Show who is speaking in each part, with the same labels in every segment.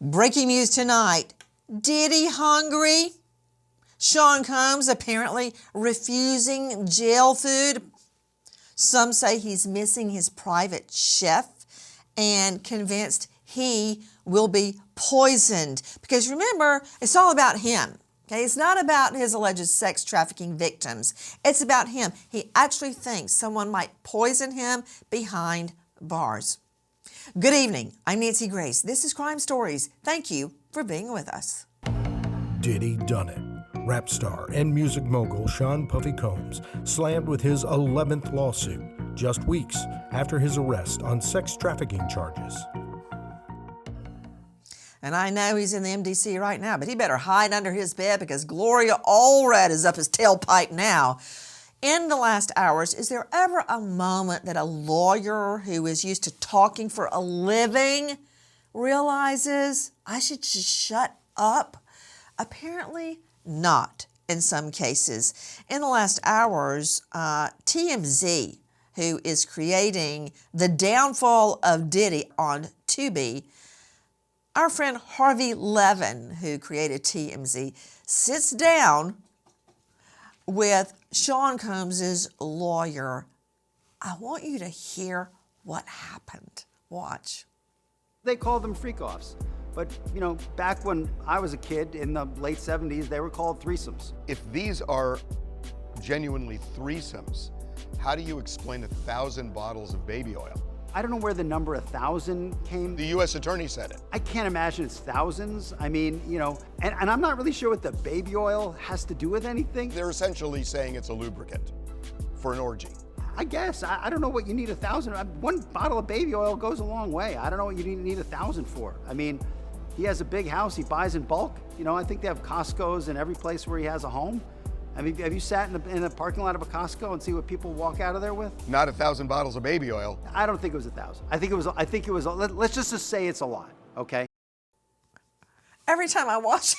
Speaker 1: Breaking news tonight. Diddy hungry? Sean Combs apparently refusing jail food. Some say he's missing his private chef and convinced he will be poisoned. Because remember, it's all about him. Okay, it's not about his alleged sex trafficking victims. It's about him. He actually thinks someone might poison him behind bars. Good evening. I'm Nancy Grace. This is Crime Stories. Thank you for being with us.
Speaker 2: Diddy done it. Rap star and music mogul Sean Puffy Combs slammed with his 11th lawsuit just weeks after his arrest on sex trafficking charges.
Speaker 1: And I know he's in the MDC right now, but he better hide under his bed because Gloria Allred is up his tailpipe now. In the last hours, is there ever a moment that a lawyer who is used to talking for a living realizes I should just shut up? Apparently not in some cases. In the last hours, TMZ, who is creating the downfall of Diddy on Tubi, our friend Harvey Levine, who created TMZ, sits down with Sean Combs' lawyer. I want you to hear what happened. Watch.
Speaker 3: They call them freak-offs. But, back when I was a kid in the late 70s, they were called threesomes.
Speaker 4: If these are genuinely threesomes, how do you explain 1,000 bottles of baby oil?
Speaker 3: I don't know where the number 1,000 came.
Speaker 4: The U.S. attorney said it.
Speaker 3: I can't imagine it's thousands. I mean, and I'm not really sure what the baby oil has to do with anything.
Speaker 4: They're essentially saying it's a lubricant for an orgy.
Speaker 3: I guess. I don't know what you need 1,000. One bottle of baby oil goes a long way. I don't know what you need 1,000 for. I mean, he has a big house. He buys in bulk. I think they have Costco's in every place where he has a home. I mean, have you sat in the parking lot of a Costco and see what people walk out of there with?
Speaker 4: Not 1,000 bottles of baby oil.
Speaker 3: I don't think it was 1,000. I think it was. Let's just say it's a lot. Okay.
Speaker 1: Every time I watch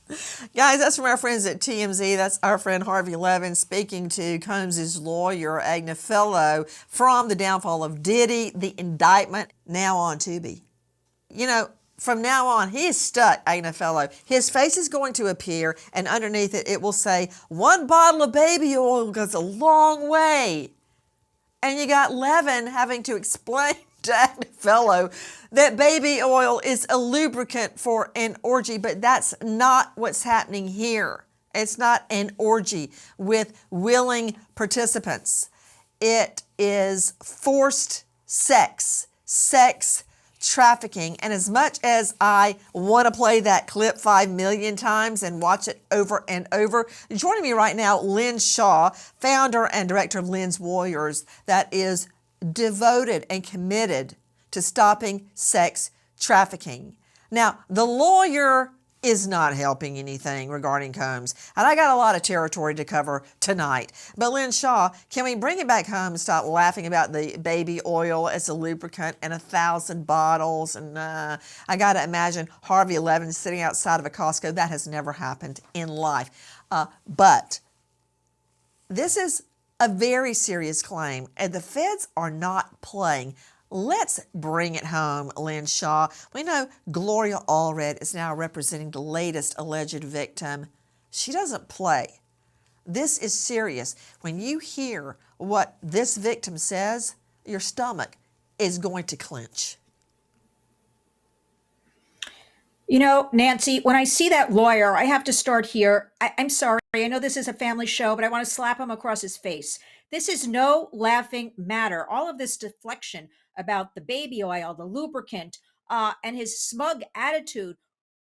Speaker 1: it, guys, that's from our friends at TMZ. That's our friend Harvey Levine speaking to Combs' lawyer, Agnefello, from the downfall of Diddy, the indictment, now on Tubi. From now on, he is stuck, Agnefello. His face is going to appear, and underneath it, it will say, 1 bottle of baby oil goes a long way. And you got Levin having to explain to Agnefello that baby oil is a lubricant for an orgy, but that's not what's happening here. It's not an orgy with willing participants. It is forced sex trafficking. And as much as I want to play that clip 5 million times and watch it over and over, joining me right now, Lynn Shaw, founder and director of Lynn's Warriors, that is devoted and committed to stopping sex trafficking. Now, the lawyer is not helping anything regarding Combs. And I got a lot of territory to cover tonight. But Lynn Shaw, can we bring it back home and stop laughing about the baby oil as a lubricant and 1,000 bottles? And I got to imagine Harvey Levine sitting outside of a Costco. That has never happened in life. But this is a very serious claim, and the feds are not playing. Let's bring it home, Lynn Shaw. We know Gloria Allred is now representing the latest alleged victim. She doesn't play. This is serious. When you hear what this victim says, your stomach is going to clench.
Speaker 5: Nancy, when I see that lawyer, I have to start here. I'm sorry. I know this is a family show, but I want to slap him across his face. This is no laughing matter. All of this deflection about the baby oil, the lubricant, and his smug attitude,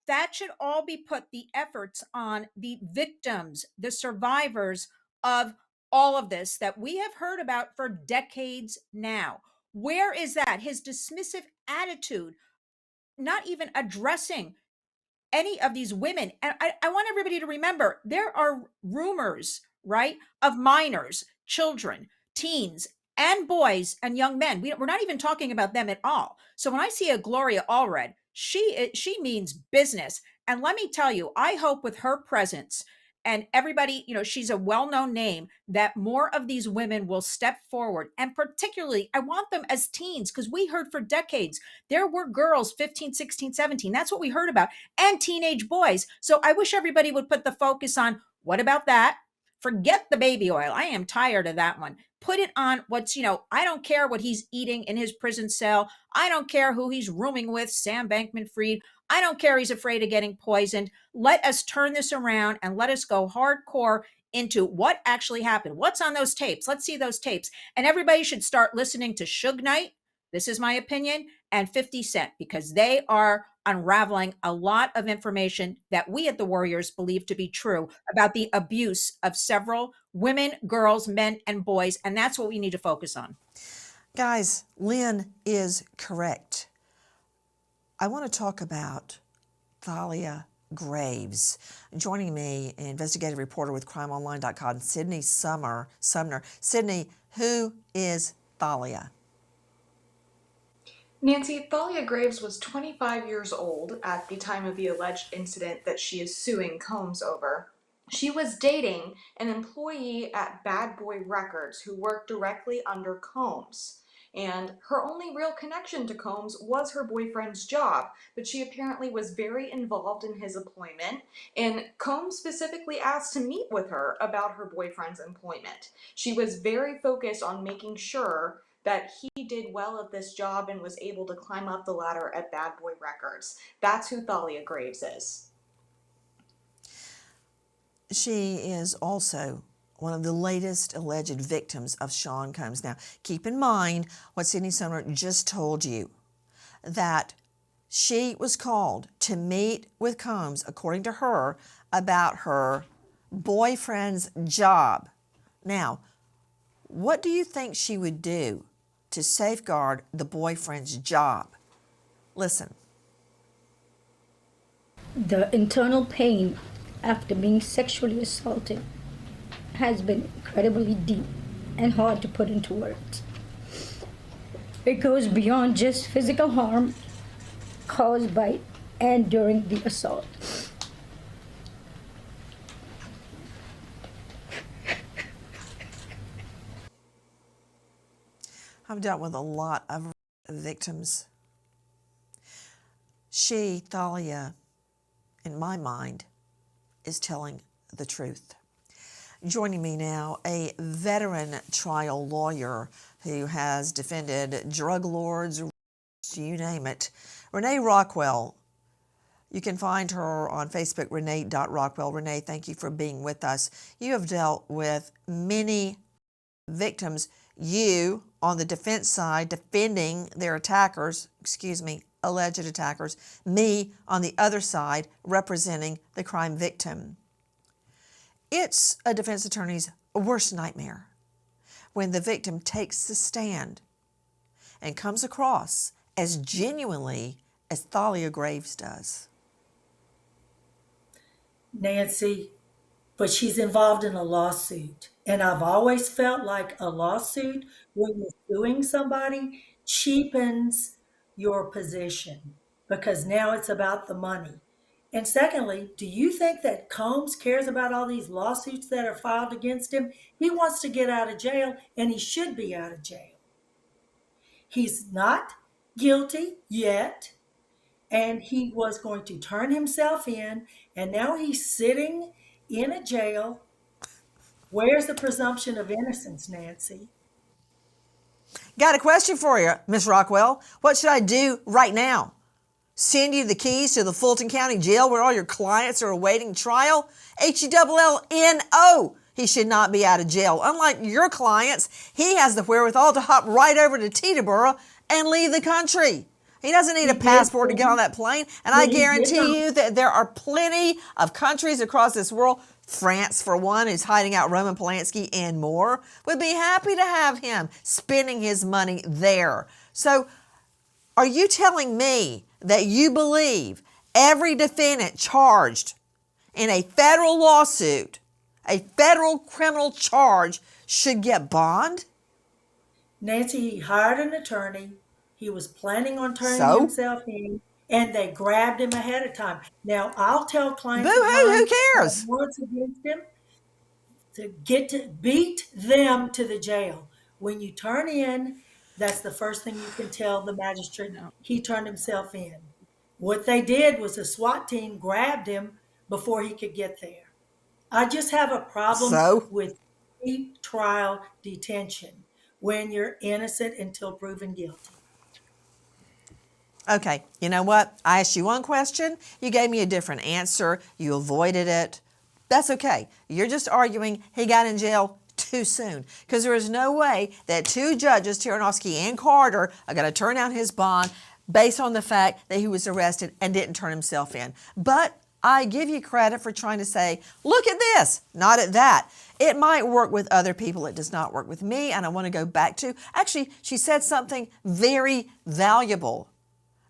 Speaker 5: that should all be put the efforts on the victims, the survivors of all of this that we have heard about for decades now. Where is that? His dismissive attitude, not even addressing any of these women. And I want everybody to remember, there are rumors, right, of minors, children, teens, and boys and young men. We're not even talking about them at all. So when I see a Gloria Allred, she means business. And let me tell you, I hope with her presence and everybody, she's a well-known name, that more of these women will step forward. And particularly, I want them as teens, because we heard for decades there were girls 15, 16, 17. That's what we heard about, and teenage boys. So I wish everybody would put the focus on, what about that? Forget the baby oil. I am tired of that one. Put it on what's, I don't care what he's eating in his prison cell. I don't care who he's rooming with, Sam Bankman-Fried. I don't care he's afraid of getting poisoned. Let us turn this around and let us go hardcore into what actually happened. What's on those tapes? Let's see those tapes. And everybody should start listening to Suge Knight. This is my opinion, and 50 Cent, because they are unraveling a lot of information that we at the Warriors believe to be true about the abuse of several women, girls, men, and boys. And that's what we need to focus on.
Speaker 1: Guys, Lynn is correct. I want to talk about Thalia Graves. Joining me, investigative reporter with crimeonline.com, Sydney Sumner. Sydney, who is Thalia?
Speaker 6: Nancy, Thalia Graves was 25 years old at the time of the alleged incident that she is suing Combs over. She was dating an employee at Bad Boy Records who worked directly under Combs. And her only real connection to Combs was her boyfriend's job, but she apparently was very involved in his employment, and Combs specifically asked to meet with her about her boyfriend's employment. She was very focused on making sure that he did well at this job and was able to climb up the ladder at Bad Boy Records. That's who Thalia Graves is.
Speaker 1: She is also one of the latest alleged victims of Sean Combs. Now, keep in mind what Sydney Sumner just told you, that she was called to meet with Combs, according to her, about her boyfriend's job. Now, what do you think she would do to safeguard the boyfriend's job? Listen.
Speaker 7: The internal pain after being sexually assaulted has been incredibly deep and hard to put into words. It goes beyond just physical harm caused by and during the assault.
Speaker 1: I've dealt with a lot of victims. She, Thalia, in my mind, is telling the truth. Joining me now, a veteran trial lawyer who has defended drug lords, you name it, Renee Rockwell. You can find her on Facebook, Renee.Rockwell. Renee, thank you for being with us. You have dealt with many victims. You, on the defense side, defending their attackers, alleged attackers. Me, on the other side, representing the crime victim. It's a defense attorney's worst nightmare when the victim takes the stand and comes across as genuinely as Thalia Graves does.
Speaker 8: Nancy, but she's involved in a lawsuit. And I've always felt like a lawsuit, when you're suing somebody, cheapens your position because now it's about the money. And secondly, do you think that Combs cares about all these lawsuits that are filed against him? He wants to get out of jail, and he should be out of jail. He's not guilty yet, and he was going to turn himself in, and now he's sitting in a jail. Where's the presumption of innocence, Nancy?
Speaker 1: Got a question for you, Miss Rockwell. What should I do right now? Send you the keys to the Fulton County Jail where all your clients are awaiting trial? HELLNO. He should not be out of jail. Unlike your clients, he has the wherewithal to hop right over to Teterboro and leave the country. He doesn't need a passport to get on that plane. And I guarantee you that there are plenty of countries across this world, France for one, who's hiding out Roman Polanski and more, would be happy to have him spending his money there. So are you telling me that you believe every defendant charged in a federal lawsuit, a federal criminal charge, should get bond?
Speaker 8: Nancy, he hired an attorney. He was planning on turning himself in. and they grabbed him ahead of time. Now, I'll tell clients of
Speaker 1: Boo-hoo, who
Speaker 8: mine that
Speaker 1: cares?
Speaker 8: warrants against him to get to beat them to the jail. When you turn in, that's the first thing you can tell the magistrate.
Speaker 1: No.
Speaker 8: He turned himself in. What they did was the SWAT team grabbed him before he could get there. I just have a problem
Speaker 1: So,
Speaker 8: with pre-trial detention when you're innocent until proven guilty.
Speaker 1: okay, you know what? I asked you one question. You gave me a different answer. You avoided it. That's okay. You're just arguing he got in jail too soon, because there is no way that two judges, Tiranovsky and Carter, are going to turn down his bond based on the fact that he was arrested and didn't turn himself in. But I give you credit for trying to say, look at this, not at that. It might work with other people. It does not work with me. And I want to go back to, actually, she said something very valuable.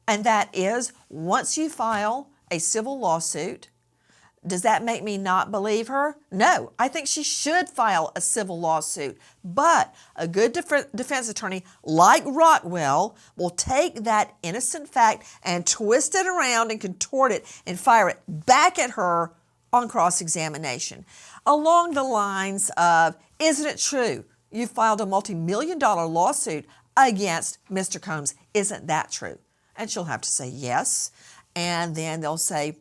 Speaker 1: And that is, once you file a civil lawsuit, does that make me not believe her? No, I think she should file a civil lawsuit. But a good defense attorney like Rockwell will take that innocent fact and twist it around and contort it and fire it back at her on cross-examination. Along the lines of, isn't it true you filed a multi-million-dollar lawsuit against Mr. Combs? Isn't that true? And she'll have to say yes. And then they'll say,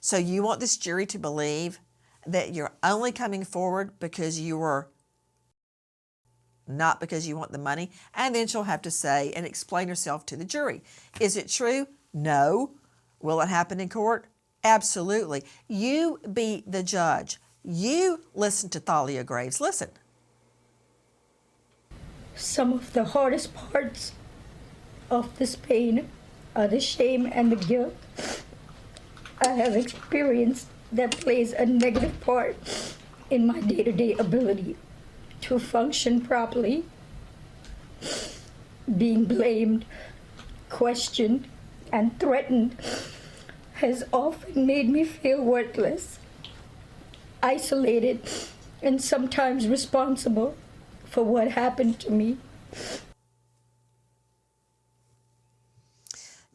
Speaker 1: so you want this jury to believe that you're only coming forward because you were not because you want the money? And then she'll have to say and explain herself to the jury. Is it true? No. Will it happen in court? Absolutely. You be the judge. You listen to Thalia Graves. Listen.
Speaker 7: Some of the hardest parts of this pain are the shame and the guilt I have experienced that plays a negative part in my day-to-day ability to function properly. Being blamed, questioned, and threatened has often made me feel worthless, isolated, and sometimes responsible for what happened to me.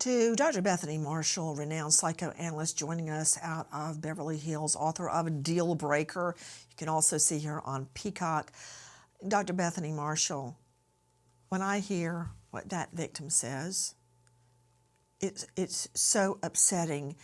Speaker 1: To Dr. Bethany Marshall, renowned psychoanalyst joining us out of Beverly Hills, author of Deal Breaker. You can also see her on Peacock. Dr. Bethany Marshall, when I hear what that victim says, it's so upsetting.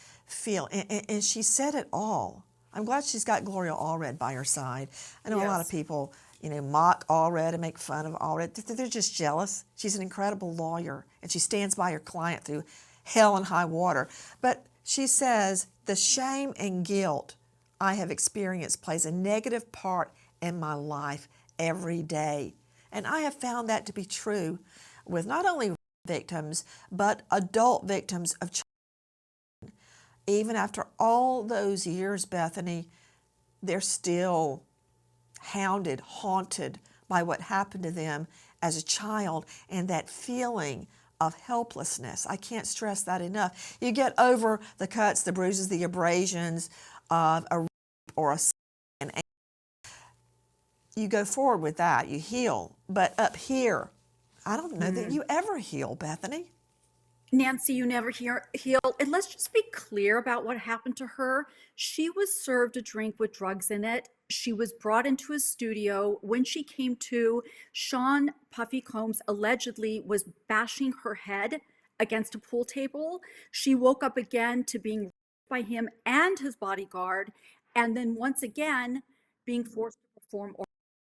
Speaker 1: And she said it all. I'm glad she's got Gloria Allred by her side. I know a lot of people, mock Allred and make fun of Allred. They're just jealous. She's an incredible lawyer, and she stands by her client through hell and high water. But she says, the shame and guilt I have experienced plays a negative part in my life every day. And I have found that to be true with not only victims, but adult victims of child. Even after all those years, Bethany, they're still hounded, haunted by what happened to them as a child, and that feeling of helplessness. I can't stress that enough. You get over the cuts, the bruises, the abrasions of a rape or a sin, and you go forward with that, you heal. But up here, I don't know that you ever heal, Bethany.
Speaker 9: Nancy, you never heal. And let's just be clear about what happened to her. She was served a drink with drugs in it. She was brought into his studio. When she came to, Sean Puffy Combs allegedly was bashing her head against a pool table. She woke up again to being raped by him and his bodyguard, and then once again being forced to perform.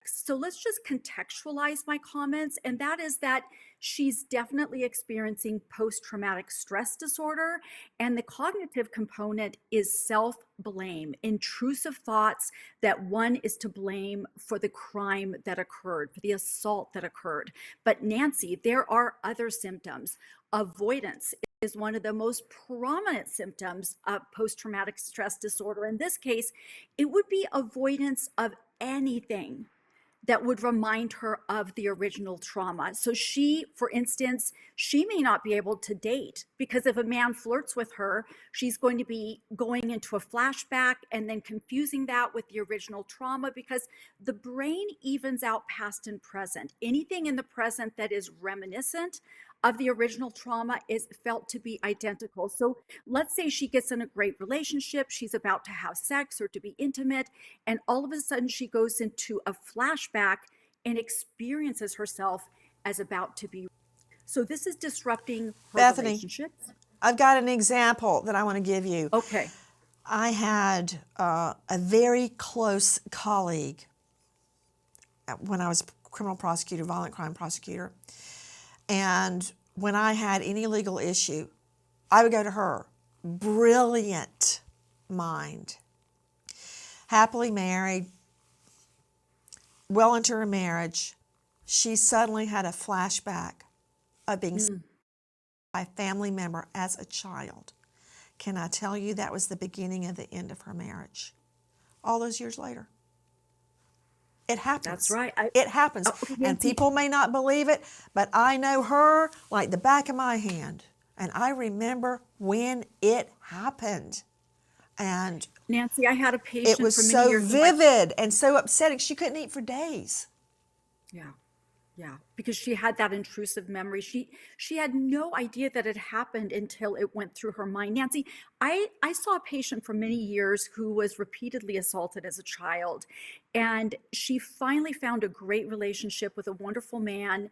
Speaker 9: So let's just contextualize my comments, and that is that she's definitely experiencing post-traumatic stress disorder, and the cognitive component is self-blame, intrusive thoughts that one is to blame for the crime that occurred, for the assault that occurred. But Nancy, there are other symptoms. Avoidance is one of the most prominent symptoms of post-traumatic stress disorder. In this case, it would be avoidance of anything that would remind her of the original trauma. So she, for instance, she may not be able to date because if a man flirts with her, she's going to be going into a flashback and then confusing that with the original trauma, because the brain evens out past and present. Anything in the present that is reminiscent of the original trauma is felt to be identical. So let's say she gets in a great relationship, she's about to have sex or to be intimate, and all of a sudden she goes into a flashback and experiences herself as about to be. So this is disrupting her
Speaker 1: Bethany,
Speaker 9: relationships.
Speaker 1: I've got an example that I want to give you.
Speaker 9: Okay.
Speaker 1: I had a very close colleague when I was criminal prosecutor, violent crime prosecutor. And when I had any legal issue, I would go to her. Brilliant mind. Happily married, well into her marriage. She suddenly had a flashback of being by a family member as a child. Can I tell you that was the beginning of the end of her marriage? All those years later. It happens.
Speaker 9: That's right.
Speaker 1: It happens.
Speaker 9: Okay,
Speaker 1: And
Speaker 9: Nancy.
Speaker 1: people may not believe it, but I know her like the back of my hand. And I remember when it happened. And
Speaker 9: Nancy, I had a patient
Speaker 1: it was
Speaker 9: for many
Speaker 1: so
Speaker 9: years.
Speaker 1: vivid and so upsetting. She couldn't eat for days.
Speaker 9: Yeah. Yeah, because she had that intrusive memory. She had no idea that it happened until it went through her mind. Nancy, I saw a patient for many years who was repeatedly assaulted as a child, and she finally found a great relationship with a wonderful man,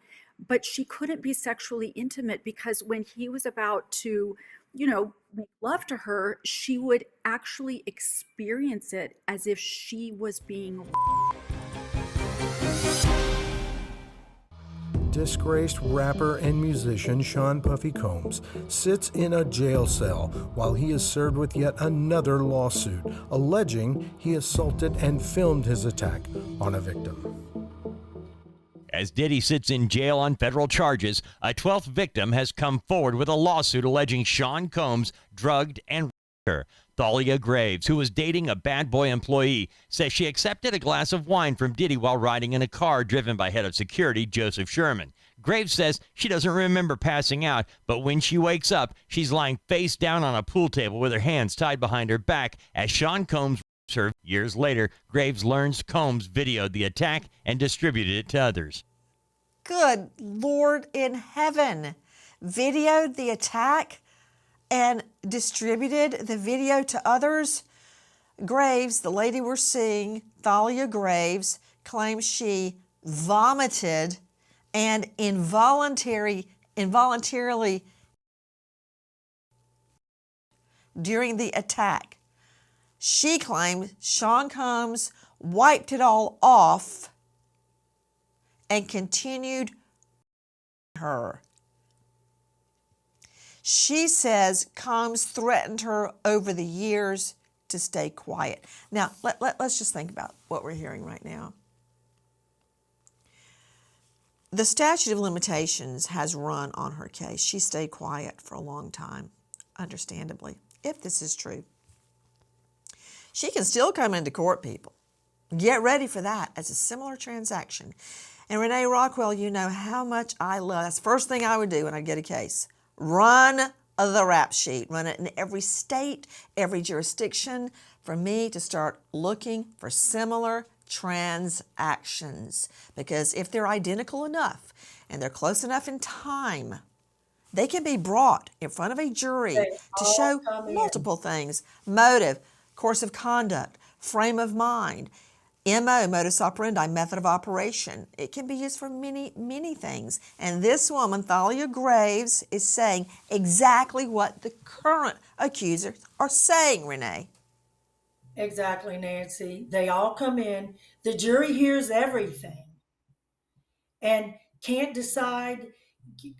Speaker 9: but she couldn't be sexually intimate because when he was about to, make love to her, she would actually experience it as if she was being.
Speaker 2: Disgraced rapper and musician Sean Puffy Combs sits in a jail cell while he is served with yet another lawsuit alleging he assaulted and filmed his attack on a victim.
Speaker 10: As Diddy sits in jail on federal charges, a 12th victim has come forward with a lawsuit alleging Sean Combs drugged and raped her. Thalia Graves, who was dating a bad boy employee, says she accepted a glass of wine from Diddy while riding in a car driven by head of security Joseph Sherman. Graves says she doesn't remember passing out, but when she wakes up, she's lying face down on a pool table with her hands tied behind her back as Sean Combs rapes her. Years later, Graves learns Combs videoed the attack and distributed it to others.
Speaker 1: Good Lord in heaven. Videoed the attack and distributed the video to others. Graves, the lady we're seeing, Thalia Graves, claims she vomited and involuntarily during the attack. She claimed Sean Combs wiped it all off and continued her. She says Combs threatened her over the years to stay quiet. Now, let's just think about what we're hearing right now. The statute of limitations has run on her case. She stayed quiet for a long time, understandably, if this is true. She can still come into court, people. Get ready for that as a similar transaction. And Renee Rockwell, you know how much I love. That's the first thing I would do when I get a case. Run the rap sheet. Run it in every state, every jurisdiction for me to start looking for similar transactions. Because if they're identical enough and they're close enough in time, they can be brought in front of a jury to show multiple things. Motive, course of conduct, frame of mind, MO, modus operandi, method of operation. It can be used for many, many things. And this woman, Thalia Graves, is saying exactly what the current accusers are saying, Renee.
Speaker 8: Exactly, Nancy. They all come in. The jury hears everything and can't decide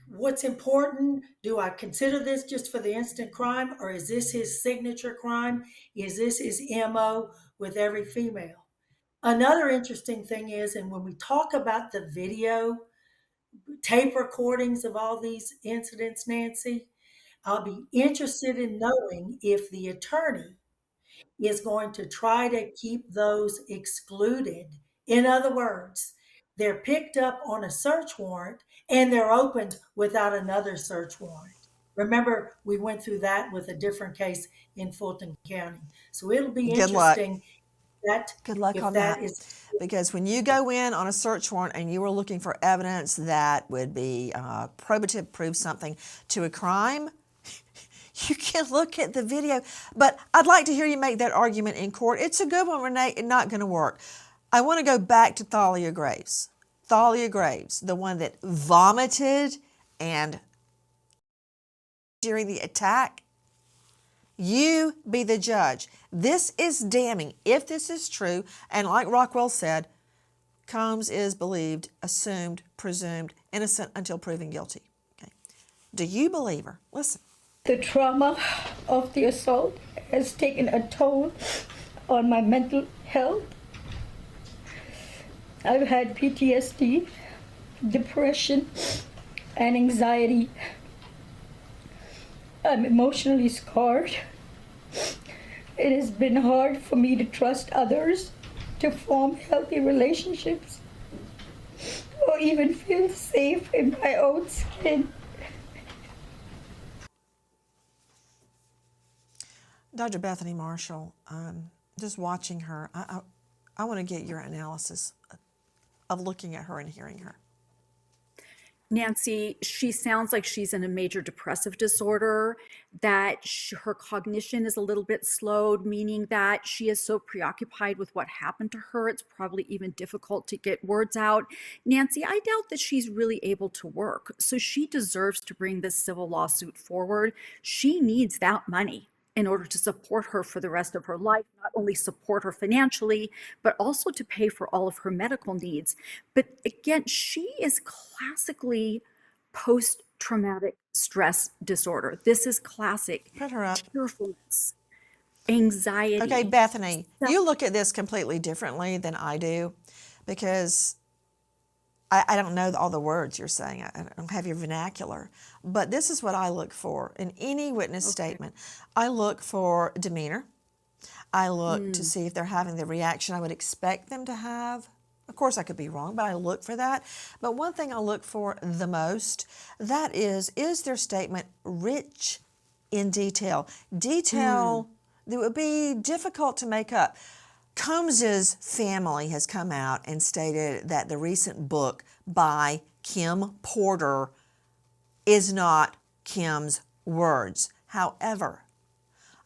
Speaker 8: what's important. Do I consider this just for the instant crime, or is this his signature crime? Is this his MO with every female? Another interesting thing is, and when we talk about the video tape recordings of all these incidents, Nancy, I'll be interested in knowing if the attorney is going to try to keep those excluded. In other words, they're picked up on a search warrant and they're opened without another search warrant. Remember, we went through that with a different case in Fulton County. So it'll be
Speaker 1: Good luck.
Speaker 8: interesting That
Speaker 1: Good luck
Speaker 8: if
Speaker 1: on
Speaker 8: that
Speaker 1: that.
Speaker 8: is
Speaker 1: Because when you go in on a search warrant and you were looking for evidence that would be probative, prove something to a crime, you can look at the video. But I'd like to hear you make that argument in court. It's a good one, Renee, and not going to work. I want to go back to Thalia Graves. Thalia Graves, the one that vomited and during the attack. You be the judge. This is damning. If this is true, and like Rockwell said, Combs is believed, assumed, presumed innocent until proven guilty. Okay. Do you believe her? Listen.
Speaker 7: The trauma of the assault has taken a toll on my mental health. I've had PTSD, depression, and anxiety. I'm emotionally scarred. It has been hard for me to trust others, to form healthy relationships, or even feel safe in my own skin.
Speaker 1: Dr. Bethany Marshall, just watching her, I want to get your analysis of looking at her and hearing her.
Speaker 9: Nancy, she sounds like she's in a major depressive disorder, that her cognition is a little bit slowed, meaning that she is so preoccupied with what happened to her, it's probably even difficult to get words out. Nancy, I doubt that she's really able to work, so she deserves to bring this civil lawsuit forward. She needs that money in order to support her for the rest of her life, not only support her financially, but also to pay for all of her medical needs. But again, she is classically post-traumatic stress disorder. This is classic.
Speaker 1: Put her up.
Speaker 9: Tearfulness, anxiety.
Speaker 1: Okay, Bethany, you look at this completely differently than I do, because I don't know all the words you're saying. I don't have your vernacular. But this is what I look for in any witness statement. I look for demeanor. I look to see if they're having the reaction I would expect them to have. Of course, I could be wrong, but I look for that. But one thing I look for the most, that is their statement rich in detail? Detail that would be difficult to make up. Combs's family has come out and stated that the recent book by Kim Porter is not Kim's words. However,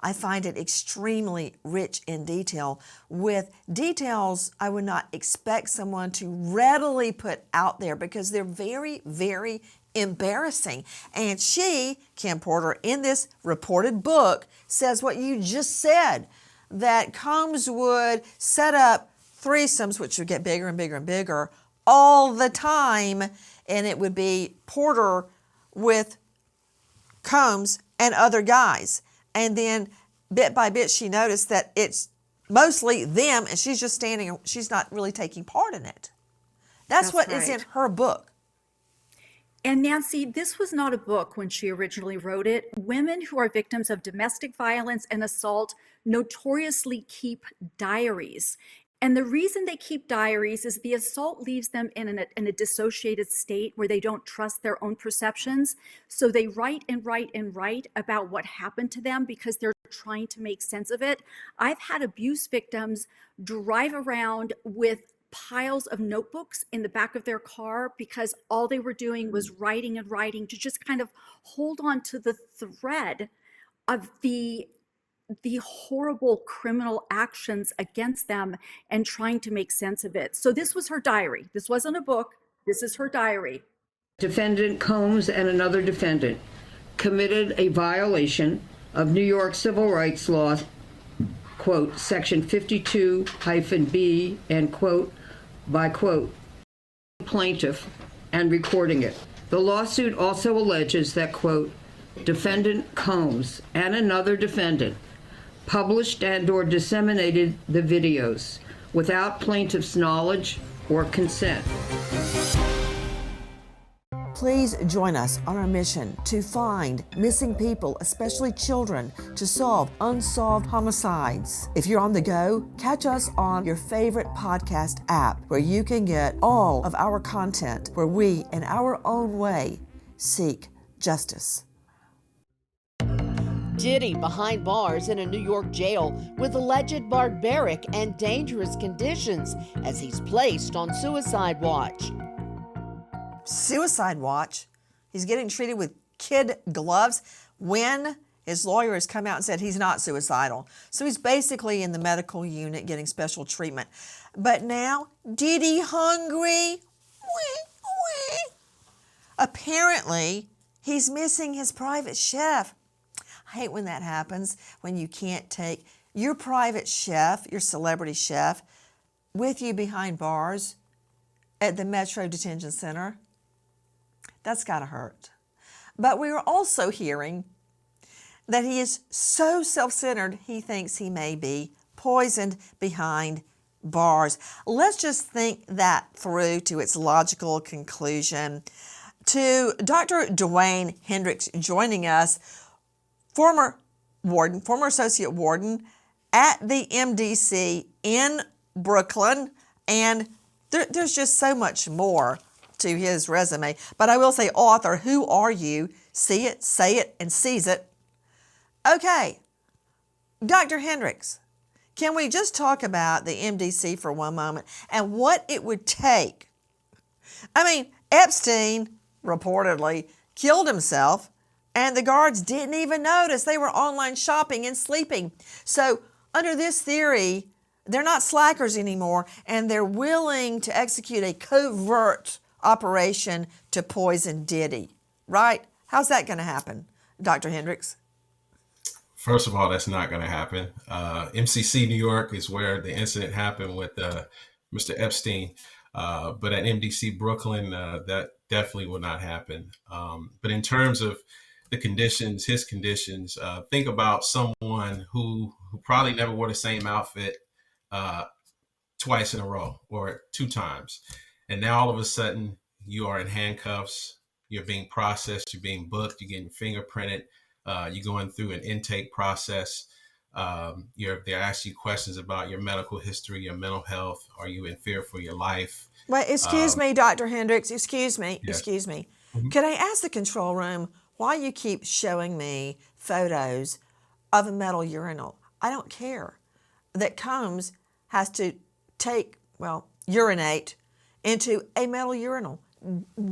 Speaker 1: I find it extremely rich in detail, with details I would not expect someone to readily put out there because they're very, very embarrassing. And she, Kim Porter, in this reported book, says what you just said, that Combs would set up threesomes, which would get bigger and bigger and bigger, all the time, and it would be Porter with Combs and other guys. And then bit by bit, she noticed that it's mostly them, and she's just standing, she's not really taking part in it. That's what is in her book.
Speaker 9: And Nancy, this was not a book when she originally wrote it. Women who are victims of domestic violence and assault notoriously keep diaries. And the reason they keep diaries is the assault leaves them in a dissociated state where they don't trust their own perceptions. So they write and write and write about what happened to them because they're trying to make sense of it. I've had abuse victims drive around with piles of notebooks in the back of their car because all they were doing was writing and writing to just kind of hold on to the thread of the horrible criminal actions against them and trying to make sense of it. So this was her diary. This wasn't a book. This is her diary.
Speaker 11: Defendant Combs and another defendant committed a violation of New York civil rights law, quote, section 52-B, end quote, by quote, plaintiff and recording it. The lawsuit also alleges that, quote, defendant Combs and another defendant published and or disseminated the videos without plaintiff's knowledge or consent.
Speaker 1: Please join us on our mission to find missing people, especially children, to solve unsolved homicides. If you're on the go, catch us on your favorite podcast app where you can get all of our content where we, in our own way, seek justice.
Speaker 12: Diddy behind bars in a New York jail with alleged barbaric and dangerous conditions as he's placed on suicide watch.
Speaker 1: Suicide watch? He's getting treated with kid gloves when his lawyer has come out and said he's not suicidal. So he's basically in the medical unit getting special treatment. But now, Diddy hungry? Apparently, he's missing his private chef. I hate when that happens, when you can't take your private chef, your celebrity chef, with you behind bars at the Metro Detention Center. That's gotta hurt. But we are also hearing that he is so self-centered, he thinks he may be poisoned behind bars. Let's just think that through to its logical conclusion. To Dr. Dwayne Hendricks joining us, former associate warden at the MDC in Brooklyn, and there's just so much more to his resume. But I will say, author, who are you? See it, say it, and seize it. Okay, Dr. Hendricks, can we just talk about the MDC for one moment and what it would take? I mean, Epstein reportedly killed himself, and the guards didn't even notice. They were online shopping and sleeping. So under this theory, they're not slackers anymore, and they're willing to execute a covert operation to poison Diddy, right? How's that going to happen, Dr. Hendricks?
Speaker 13: First of all, that's not going to happen. MCC New York is where the incident happened with Mr. Epstein. But at MDC Brooklyn, that definitely will not happen. But in terms of the conditions, his conditions, think about someone who probably never wore the same outfit twice in a row or 2 times. And now all of a sudden you are in handcuffs, you're being processed, you're being booked, you're getting fingerprinted, you're going through an intake process. They're asking you questions about your medical history, your mental health. Are you in fear for your life?
Speaker 1: Wait, excuse me, Dr. Hendricks, excuse me.
Speaker 13: Yes.
Speaker 1: Mm-hmm. Could I ask the control room why you keep showing me photos of a metal urinal? I don't care. That Combs has to urinate into a metal urinal.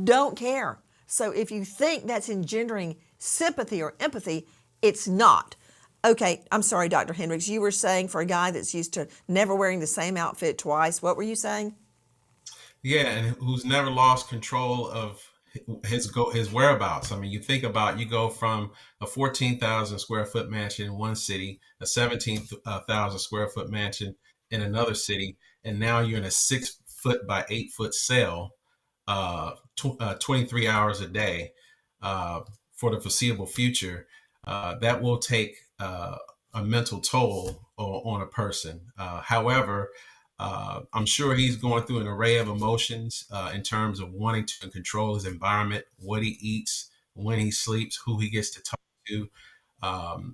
Speaker 1: Don't care. So if you think that's engendering sympathy or empathy, it's not. Okay, I'm sorry, Dr. Hendricks, you were saying for a guy that's used to never wearing the same outfit twice, what were you saying?
Speaker 13: Yeah, and who's never lost control of his whereabouts. I mean, you think about, you go from a 14,000 square foot mansion in one city, a 17,000 square foot mansion in another city, and now you're in a 6 foot by 8 foot cell, 23 hours a day for the foreseeable future. That will take a mental toll on a person. However, I'm sure he's going through an array of emotions in terms of wanting to control his environment, what he eats, when he sleeps, who he gets to talk to.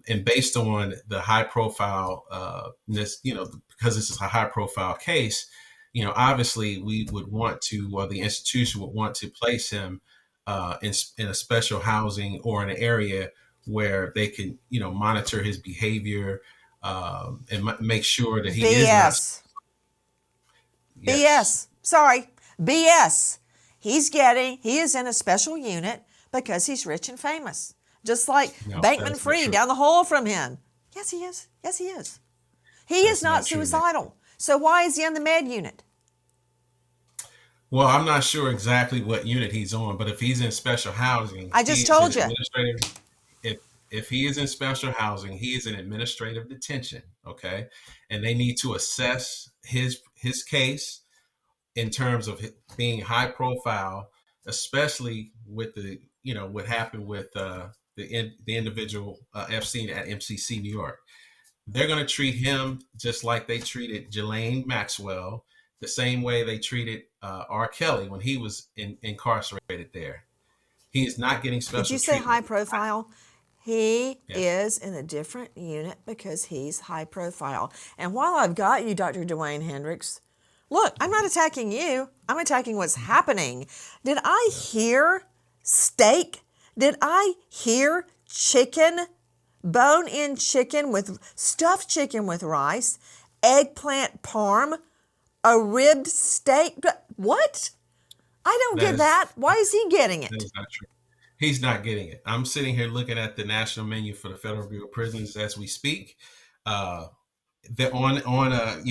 Speaker 13: And based on the high profile, because this is a high profile case, obviously we would want to, or the institution would want to place him in a special housing or an area where they can, monitor his behavior and make sure that he is not.
Speaker 1: BS. Sorry. BS. He is in a special unit because he's rich and famous. Just like Bankman Fried down the hall from him. Yes, he is. Yes, he is. He is not suicidal. So why is he in the med unit?
Speaker 13: Well, I'm not sure exactly what unit he's on, but if he's in special housing,
Speaker 1: I just told you.
Speaker 13: If he is in special housing, he is in administrative detention, okay? And they need to assess his case in terms of being high profile, especially with what happened with the individual Epstein at MCC New York. They're going to treat him just like they treated Ghislaine Maxwell, the same way they treated R. Kelly when he was incarcerated there. He is not getting special treatment.
Speaker 1: Did you say high profile? He is in a different unit because he's high profile. And while I've got you, Dr. Dwayne Hendricks, look, I'm not attacking you. I'm attacking what's happening. Did I hear steak? Did I hear chicken? bone-in chicken with stuffed chicken with rice, eggplant parm, a ribbed steak. What? I don't get that. Why is he getting
Speaker 13: That
Speaker 1: it?
Speaker 13: is not true. He's not getting it. I'm sitting here looking at the national menu for the Federal Bureau of Prisons as we speak. You're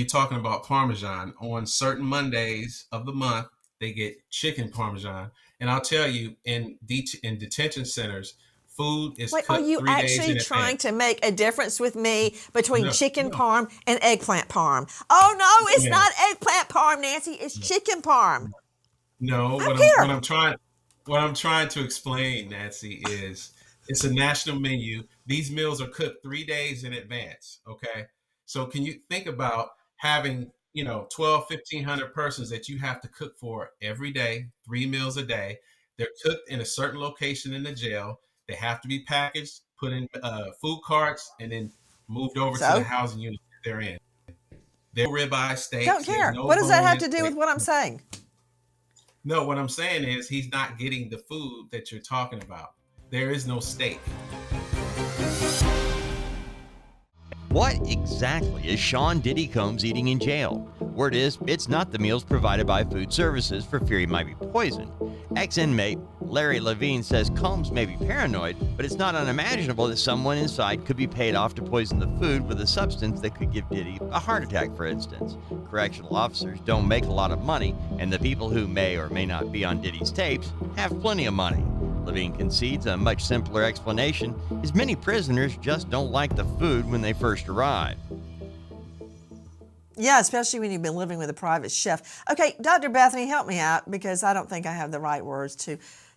Speaker 13: talking about Parmesan. On certain Mondays of the month, they get chicken Parmesan. And I'll tell you, in detention centers, food is
Speaker 1: Wait, are
Speaker 13: cooked
Speaker 1: you
Speaker 13: 3 days
Speaker 1: actually
Speaker 13: in
Speaker 1: trying
Speaker 13: advance.
Speaker 1: to make a difference with me between
Speaker 13: No,
Speaker 1: chicken
Speaker 13: no,
Speaker 1: parm and eggplant parm? Oh no, it's
Speaker 13: ma'am.
Speaker 1: not eggplant parm, Nancy. It's chicken parm.
Speaker 13: No,
Speaker 1: I don't care.
Speaker 13: what I'm trying to explain, Nancy, is it's a national menu. These meals are cooked 3 days in advance. Okay. So can you think about having, 12, 1,500 persons that you have to cook for every day, 3 meals a day. They're cooked in a certain location in the jail. They have to be packaged, put in food carts, and then moved over to the
Speaker 1: So,
Speaker 13: housing unit that they're in. There's no ribeye
Speaker 1: don't
Speaker 13: steaks. There's
Speaker 1: care.
Speaker 13: no
Speaker 1: What does that have
Speaker 13: bone-in
Speaker 1: to do with
Speaker 13: steak.
Speaker 1: what I'm saying?
Speaker 13: No, what I'm saying is he's not getting the food that you're talking about. There is no steak.
Speaker 10: What exactly is Sean Diddy Combs eating in jail? Word is, it's not the meals provided by food services for fear he might be poisoned. Ex-inmate Larry Levine says Combs may be paranoid, but it's not unimaginable that someone inside could be paid off to poison the food with a substance that could give Diddy a heart attack, for instance. Correctional officers don't make a lot of money, and the people who may or may not be on Diddy's tapes have plenty of money. Levine concedes a much simpler explanation is many prisoners just don't like the food when they first arrive.
Speaker 1: Yeah, especially when you've been living with a private chef. Okay, Dr. Bethany, help me out because I don't think I have the right words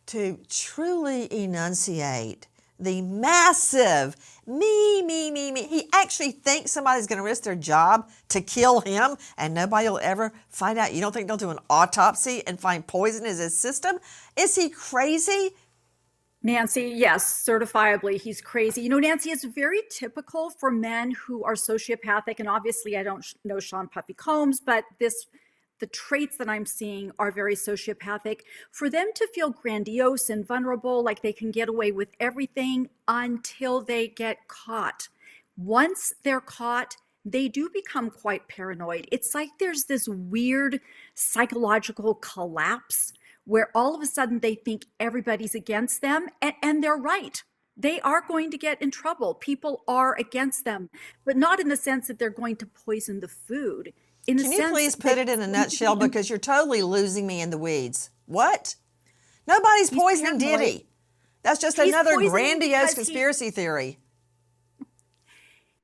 Speaker 1: to truly enunciate the massive me. He actually thinks somebody's going to risk their job to kill him and nobody will ever find out. You don't think they'll do an autopsy and find poison in his system? Is he crazy?
Speaker 9: Nancy, yes, certifiably, he's crazy. You know, Nancy, it's very typical for men who are sociopathic, and obviously I don't know Sean Puffy Combs, but the traits that I'm seeing are very sociopathic. For them to feel grandiose and vulnerable, like they can get away with everything until they get caught. Once they're caught, they do become quite paranoid. It's like there's this weird psychological collapse where all of a sudden they think everybody's against them, and they're right. They are going to get in trouble. People are against them, but not in the sense that they're going to poison the food. In the
Speaker 1: Can you
Speaker 9: sense
Speaker 1: please put it in a nutshell because you're totally losing me in the weeds. What? Nobody's poisoning Diddy. That's just another grandiose conspiracy theory.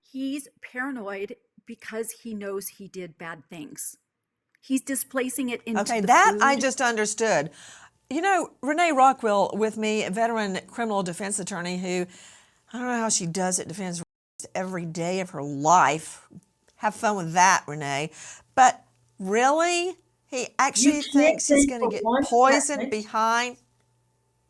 Speaker 9: He's paranoid because he knows he did bad things. He's displacing it into
Speaker 1: okay,
Speaker 9: the
Speaker 1: that
Speaker 9: food.
Speaker 1: I just understood. You know, Renee Rockwell with me, a veteran criminal defense attorney who, I don't know how she does it, defends every day of her life. Have fun with that, Renee. But really, he actually thinks he's going to get poisoned behind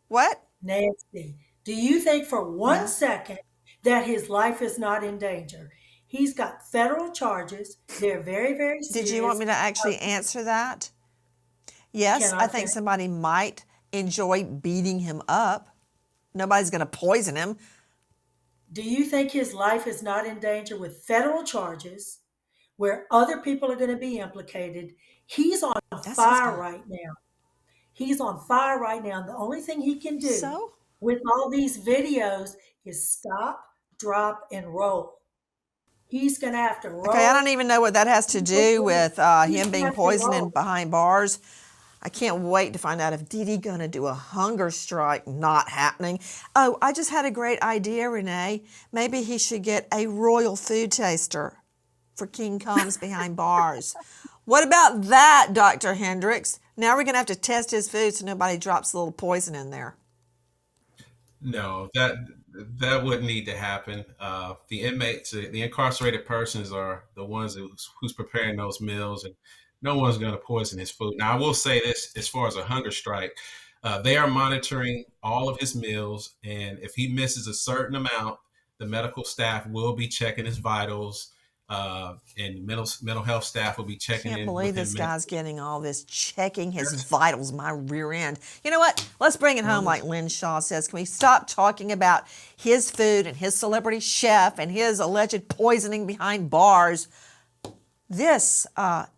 Speaker 1: what?
Speaker 8: Nancy, do you think for one second that his life is not in danger? He's got federal charges. They're very, very serious.
Speaker 1: Did you want me to actually answer that? Yes, I think somebody might enjoy beating him up. Nobody's going to poison him.
Speaker 8: Do you think his life is not in danger with federal charges where other people are going to be implicated? He's on fire right now. He's on fire right now. And the only thing he can do with all these videos is stop, drop, and roll. He's going to have to roll.
Speaker 1: Okay, I don't even know what that has to do with him being poisoned behind bars. I can't wait to find out if Diddy going to do a hunger strike. Not happening. Oh, I just had a great idea, Renee. Maybe he should get a royal food taster for King Combs behind bars. What about that, Dr. Hendricks? Now we're going to have to test his food so nobody drops a little poison in there.
Speaker 13: No, that wouldn't need to happen. The inmates, the incarcerated persons are the ones who's preparing those meals, and no one's going to poison his food. Now, I will say this, as far as a hunger strike, they are monitoring all of his meals, and if he misses a certain amount, the medical staff will be checking his vitals, and mental health staff will be checking
Speaker 1: Can't
Speaker 13: in
Speaker 1: believe
Speaker 13: with him.
Speaker 1: this guy's getting all this, checking his vitals, my rear end. You know what? Let's bring it home, like Lynn Shaw says. Can we stop talking about his food and his celebrity chef and his alleged poisoning behind bars? This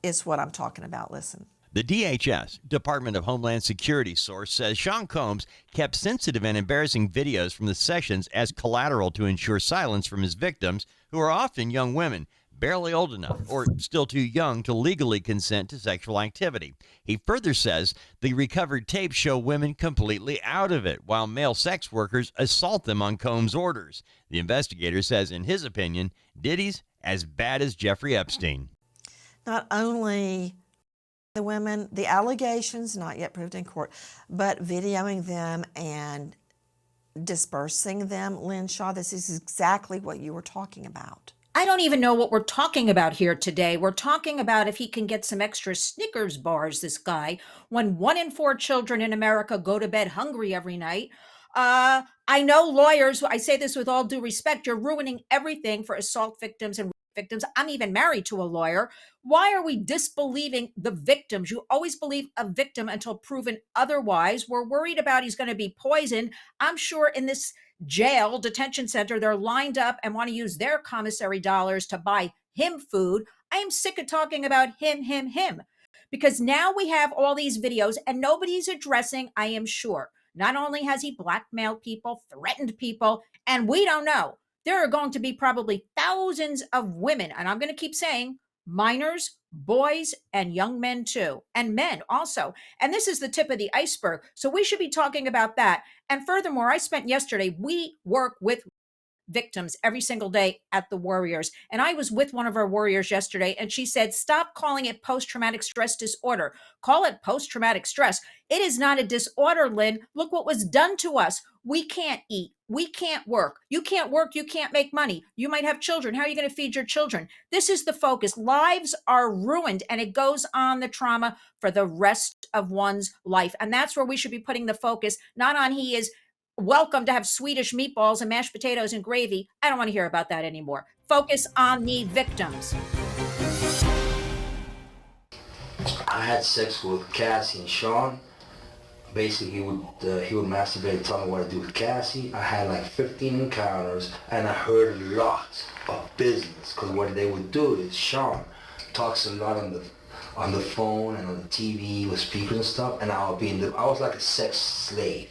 Speaker 1: is what I'm talking about. Listen.
Speaker 10: The DHS, Department of Homeland Security source, says Sean Combs kept sensitive and embarrassing videos from the sessions as collateral to ensure silence from his victims, who are often young women, barely old enough or still too young to legally consent to sexual activity. He further says the recovered tapes show women completely out of it, while male sex workers assault them on Combs' orders. The investigator says, in his opinion, Diddy's as bad as Jeffrey Epstein.
Speaker 1: Not only the women, the allegations not yet proved in court, but videoing them and dispersing them, Lynn Shaw, this is exactly what you were talking about.
Speaker 5: I don't even know what we're talking about here today. We're talking about if he can get some extra Snickers bars, this guy, when 1 in 4 children in America go to bed hungry every night. I know lawyers, I say this with all due respect, you're ruining everything for assault victims and victims. I'm even married to a lawyer. Why are we disbelieving the victims? You always believe a victim until proven otherwise. We're worried about he's going to be poisoned. I'm sure in this jail, detention center, they're lined up and want to use their commissary dollars to buy him food. I am sick of talking about him, because now we have all these videos and nobody's addressing, I am sure. Not only has he blackmailed people, threatened people, and we don't know. There are going to be probably thousands of women, and I'm going to keep saying minors, boys, and young men too, and men also. And this is the tip of the iceberg. So we should be talking about that. And furthermore, I spent yesterday, we work with victims every single day at the Warriors. And I was with one of our warriors yesterday, and she said, stop calling it post-traumatic stress disorder. Call it post-traumatic stress. It is not a disorder, Lynn. Look what was done to us. We can't eat. We can't work. You can't work. You can't make money. You might have children. How are you going to feed your children? This is the focus. Lives are ruined, and it goes on the trauma for the rest of one's life. And that's where we should be putting the focus, not on he is welcome to have Swedish meatballs and mashed potatoes and gravy. I don't want to hear about that anymore. Focus on the victims.
Speaker 14: I had sex with Cassie and Sean. Basically, he would masturbate and tell me what to do with Cassie. I had like 15 encounters, and I heard a lot of business. Because what they would do is Sean talks a lot on the phone and on the TV with speakers and stuff, and I was like a sex slave.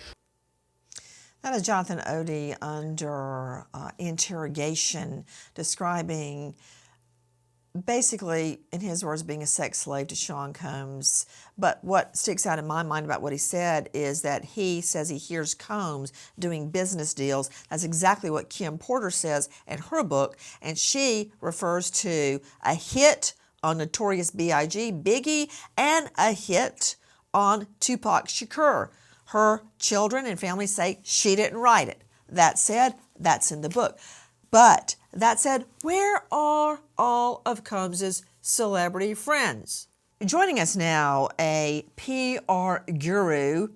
Speaker 1: That is Jonathan Odie under interrogation, describing, basically, in his words, being a sex slave to Sean Combs. But what sticks out in my mind about what he said is that he says he hears Combs doing business deals. That's exactly what Kim Porter says in her book, and she refers to a hit on Notorious B.I.G., Biggie, and a hit on Tupac Shakur. Her children and family say she didn't write it. That said, that's in the book. But that said, where are all of Combs' celebrity friends? Joining us now, a PR guru,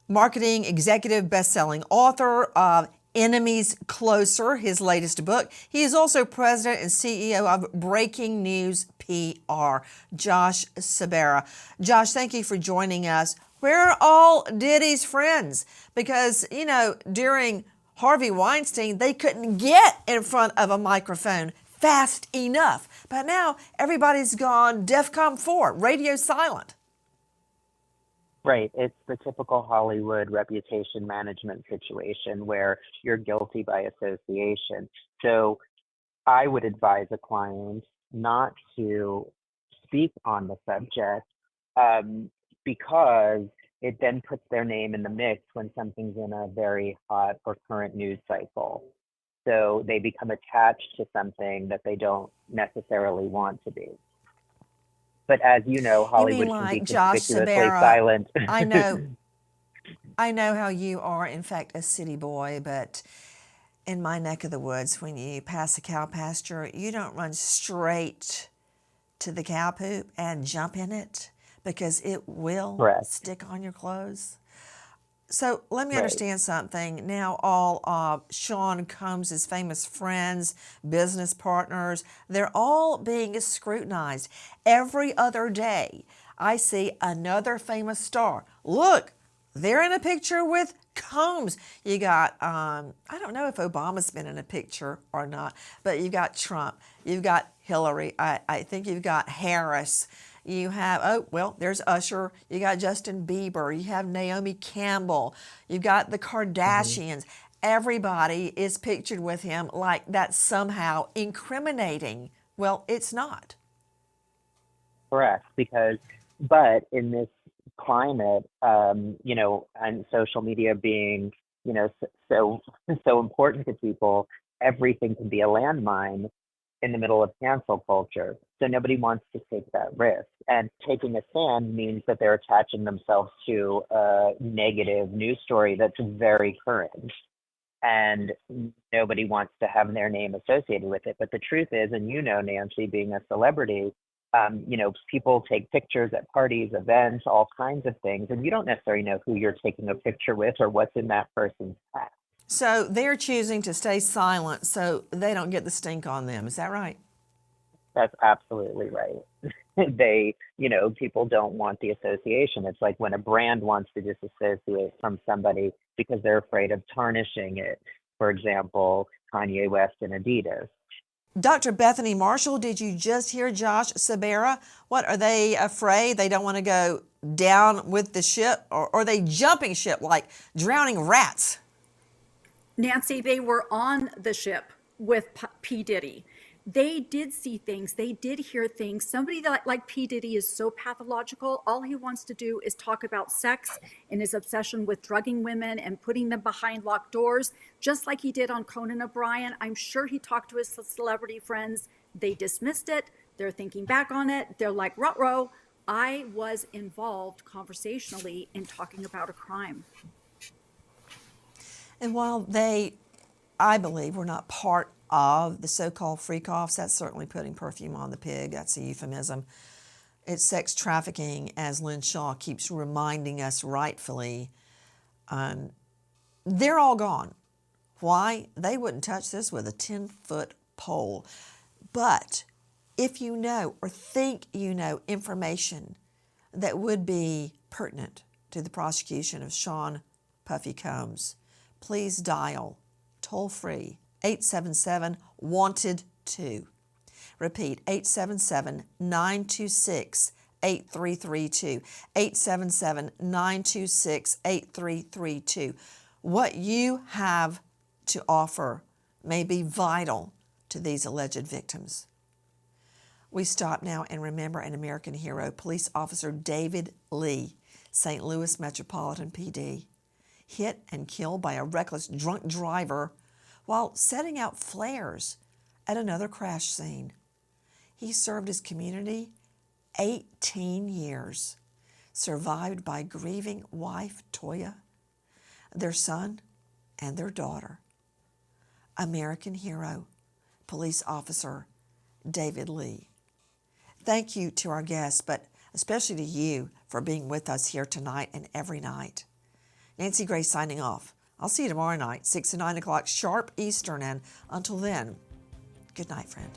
Speaker 1: marketing executive, best-selling author of Enemies Closer, his latest book. He is also president and CEO of Breaking News PR, Josh Sabera. Josh, thank you for joining us. Where are all Diddy's friends? Because, you know, during Harvey Weinstein, they couldn't get in front of a microphone fast enough. But now everybody's gone DEFCON 4, radio silent.
Speaker 15: Right. It's the typical Hollywood reputation management situation where you're guilty by association. So I would advise a client not to speak on the subject because it then puts their name in the mix when something's in a very hot or current news cycle. So they become attached to something that they don't necessarily want to be. But as you know, Hollywood can be conspicuously silent.
Speaker 1: I know how you are, in fact, a city boy, but in my neck of the woods, when you pass a cow pasture, you don't run straight to the cow poop and jump in it because it will stick on your clothes. So let me
Speaker 15: Right.
Speaker 1: understand something. Now, all of Sean Combs' famous friends, business partners, they're all being scrutinized. Every other day, I see another famous star. Look, they're in a picture with Combs. You got, I don't know if Obama's been in a picture or not, but you've got Trump, you've got Hillary, I think you've got Harris. You have, oh, well, there's Usher. You got Justin Bieber. You have Naomi Campbell. You've got the Kardashians. Everybody is pictured with him like that's somehow incriminating. Well, it's not.
Speaker 15: Correct, but in this climate, and social media being, so important to people, everything can be a landmine in the middle of cancel culture. So nobody wants to take that risk. And taking a stand means that they're attaching themselves to a negative news story that's very current. And nobody wants to have their name associated with it. But the truth is, and Nancy, being a celebrity, people take pictures at parties, events, all kinds of things, and you don't necessarily know who you're taking a picture with or what's in that person's past.
Speaker 1: So they're choosing to stay silent so they don't get the stink on them. Is that right?
Speaker 15: That's absolutely right. People don't want the association. It's like when a brand wants to disassociate from somebody because they're afraid of tarnishing it. For example, Kanye West and Adidas.
Speaker 1: Dr. Bethany Marshall, did you just hear Josh Sabera? What, are they afraid they don't want to go down with the ship? Or are they jumping ship like drowning rats?
Speaker 9: Nancy, they were on the ship with P. Diddy. They did see things. They did hear things. Somebody like P. Diddy is so pathological. All he wants to do is talk about sex and his obsession with drugging women and putting them behind locked doors, just like he did on Conan O'Brien. I'm sure he talked to his celebrity friends. They dismissed it. They're thinking back on it. They're like, ruh-roh, I was involved conversationally in talking about a crime.
Speaker 1: And while they, I believe, were not part of the so-called freak-offs, that's certainly putting perfume on the pig. That's a euphemism. It's sex trafficking, as Lynn Shaw keeps reminding us rightfully. They're all gone. Why? They wouldn't touch this with a 10-foot pole. But if you know or think you know information that would be pertinent to the prosecution of Sean Puffy Combs, please dial toll-free 877-WANTED-2. Repeat, 877-926-8332. 877-926-8332. What you have to offer may be vital to these alleged victims. We stop now and remember an American hero, Police Officer David Lee, St. Louis Metropolitan PD, hit and killed by a reckless drunk driver while setting out flares at another crash scene. He served his community 18 years, survived by grieving wife Toya, their son, and their daughter. American hero, Police Officer David Lee. Thank you to our guests, but especially to you for being with us here tonight and every night. Nancy Grace signing off. I'll see you tomorrow night, 6 to 9 o'clock sharp Eastern, and until then, good night, friend.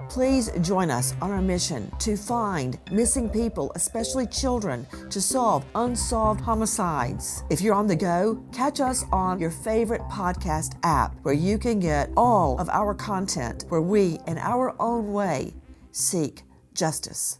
Speaker 1: Please join us on our mission to find missing people, especially children, to solve unsolved homicides. If you're on the go, catch us on your favorite podcast app where you can get all of our content where we, in our own way, seek justice.